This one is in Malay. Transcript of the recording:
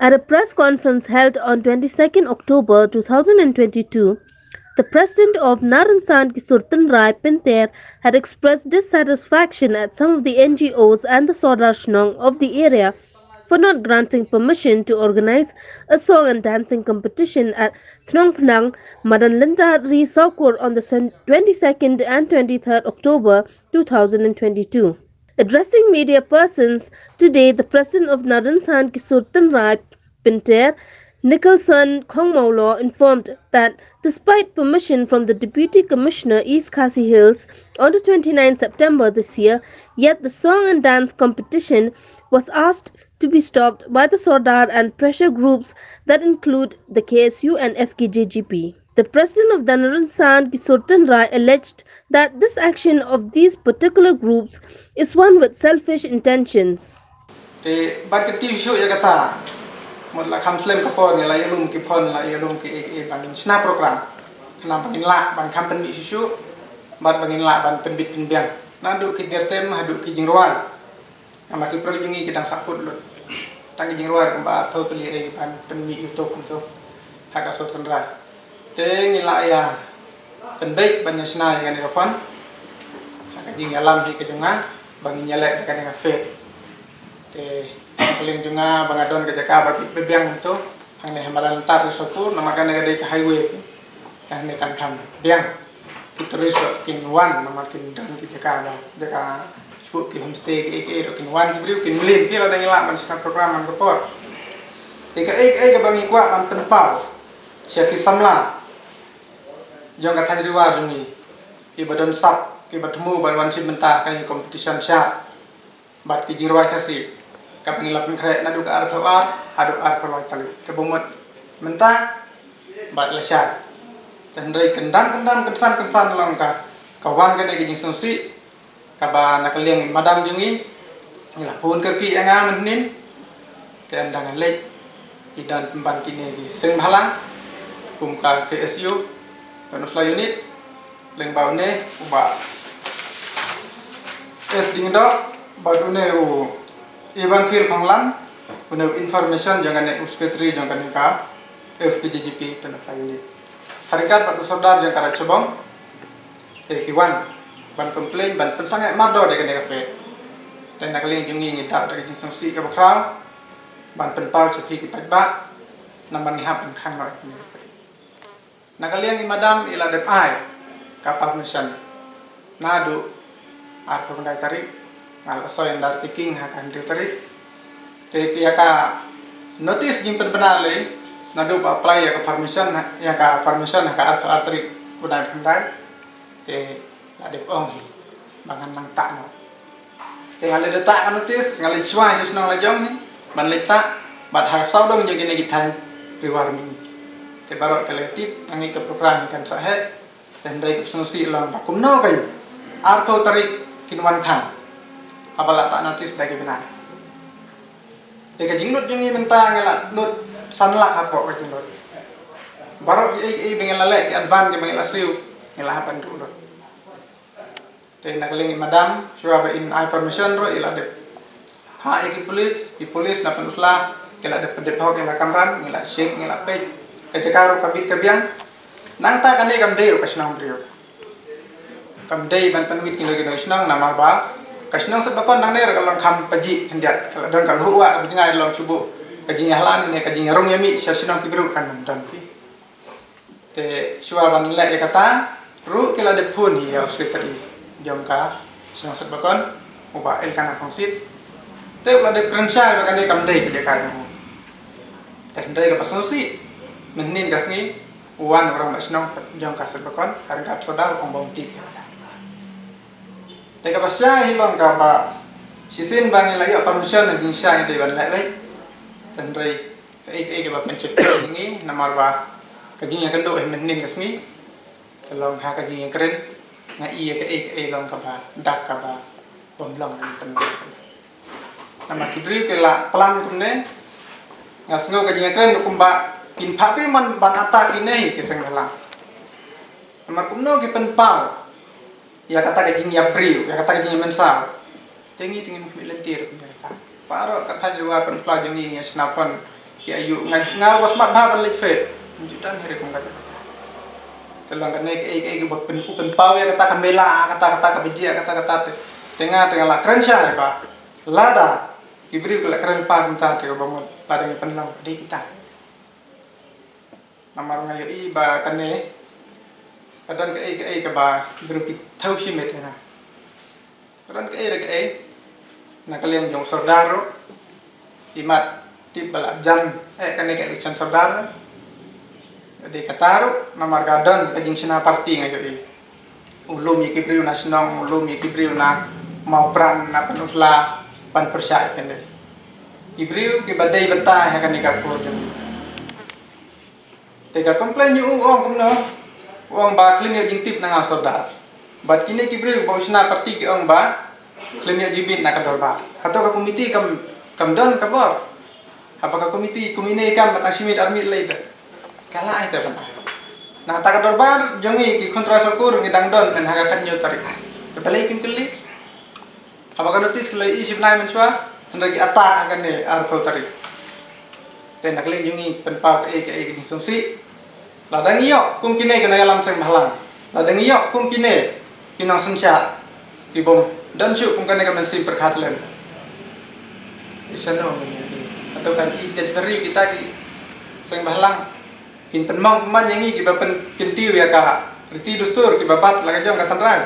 At a press conference held on 22nd October 2022, the president of Narayan Kisurtan Rai Pinter had expressed dissatisfaction at some of the NGOs and the Sodashnong of the area for not granting permission to organize a song and dancing competition at Thnong Phnang, Madan Linda Ri Saukur on the 22nd and 23rd October 2022. Addressing media persons today, the president of Naransan Kisurtan Rai Pinter, Nicholson Kongmaulo, informed that despite permission from the Deputy Commissioner East Khasi Hills on the 29th September this year, yet the song and dance competition was asked to be stopped by the Sordar and pressure groups that include the KSU and FKJGP. The president of the Naransan Kisurtan Rai alleged that this action of these particular groups is one with selfish intentions. Te bagati shu ya kata mod la kham slem kapon ya la yalum ki pon la yalum ki bangin sna program kana bangin la ban kam pen mi shu bat bangin la ban pen bit pen biang na du ki dertem hadu ki jingruan ama ki pro jingi ki dang sakut lut tang ki jingruan ba totally ban pen mi youtube to haka sot kan ra te ngila ya pen baik ban sna ya ni kapon haka jing alam ki junga bangin nyale dekat dengan faith te paling juga bangadon ke Jakarta bagi bebiang itu hang ne hamalan tar soku namakan negara ke highway kan ne kan kam biang kita riso kin wan namakin dan ke Jakarta jaka suku ki homestay ke kin wan ki kin lim ki ada ngila man sa program man report ke bangi kwa man penpau sia ki samla jong ka thani riwa jungi ki badon sap ki batmu ban wan si mentah kan competition shat bat ki jirwa kasi kapang ilapin kre nadu ka arpawar adu arpawar tali kebumut mentah bat lesya dan dari kendam kensan lang ka kawan ka nagi jingsusi kaba nakaliang madam jungi ngilapun kerki anga menin te andangan lek idan pemban kini di seng halang kumka KSU penusla unit leng baune uba es dingdo badune u Iban fil konglan punya information jangan ne uskretri jangan ne ka FPJGP penafai unit harikat padu sodar jangan kada cebong te kiwan ban komplain ban pensang mardo de kene kape dan nakali jungi ngitap dari jinsumsi ka bakraw ban penpau cepi ki pajba naman ni hapen khang no nakali yang madam ila dep ai ka permission nadu arpo ndai tarik ngal soy ndar tiking hakan tari te ya ka notice jimpen benale nadu apply ya ka permission ka atri udah pendai te ade ong bangan nang tak no te ngale de tak notice ngale swai sesnang lajong ban leta bat har sau dong jegi ne gitan riwar mini te baro teletif ngi ke program kan sahe dan dai kususi lang bakum no kai arko tarik kinwan khang apala tak notis lagi benar. Deka jingnut jungi mentang ngela nut sanla apo ka jingnut. Barok bengel lale ki advan ki bengel asiu ngela hapan dulu. Te nakaling madam suaba in I permission ro ila de. Ha ki polis na penusla kela de pedepok ngela kamran ngela shake ngela pe ka jakaro kabit kabiang nang ta kane kam deu ka snang brio. Kam dei ban penwit kilo snang nama ba kasnang sebakon nang ner kalon kham paji hendiat don kal huwa bijingai lom subu kajinya halan ne kajinya rong yami syasinong kibru kan dan te suwa ban le kata ru kila de phun hi sekretari jomka senang sebakon uba el kana kongsit te uba de krensai bakan de kam dei ke jakan te ndai ka pasnosi menin gasngi uwan orang masnong jomka sebakon harga sodal ombong tip Teka pasya hilong ka ba sisin bangi lagi permission na ginsya ide ban lai tandrai ka ba pencet ini namar ba kajinya kendo menin kasni long ha kajinya keren na iya ka long ka ba dak ka ba bomlong ni tenan nama kibri ke la plan kumne ngasngo kajinya keren kumba kin phapri man ban atak ini keseng halang namar kumno ki penpau ya kata kajing ya priu ya kata kajing mensal tinggi tingin milentir kata paro kata juga penfla jungi ya snapon ki ayu ngal was mat ha ban lik fet judan here kong kata telang kan ke buat pen pau ya kata mela kata biji kata tengah la keren sya ba lada ibri kala keren pa minta te bangun pada yang penlang di kita namar ngayo i ba kane kadan ke ba ibri thau simet na kadan ke na kalian jong saudaro imat di balajan kane ke lican saudara di kataru namar kadan kajing sina parti ngayo i ulum yiki priu nasional ulum yiki priu na mau peran na penusla pan percaya kene ibriu ke badai bentah ya kan ikapur tega komplain yu uang kumno uang ba klim ya jingtip na saudar bat kini kibriu bausna parti ke uang ba klim ya jibin na kador ba atau ka komiti kam don kabor apakah komiti kumine kam batang simit armit laida kala ai ta bana na ta kador ba jongi ki kontra sakur ngidang don kan haga kan nyu tarik kepalai kim keli apakah notis kelai isip nai menswa lagi atak akan ne arfau tarik dan nak leng jungi penpau ke ni sumsi ladang iyo kum kine kena alam seng malang ladang iyo kum kine kinang sensya ibom dan syuk kum kene kamen sim perkhat lem isano atau kan ijet beri kita ki seng malang kin penmong man yangi ki bapen kintiu ya ka riti dustur ki babat laga jong katan rai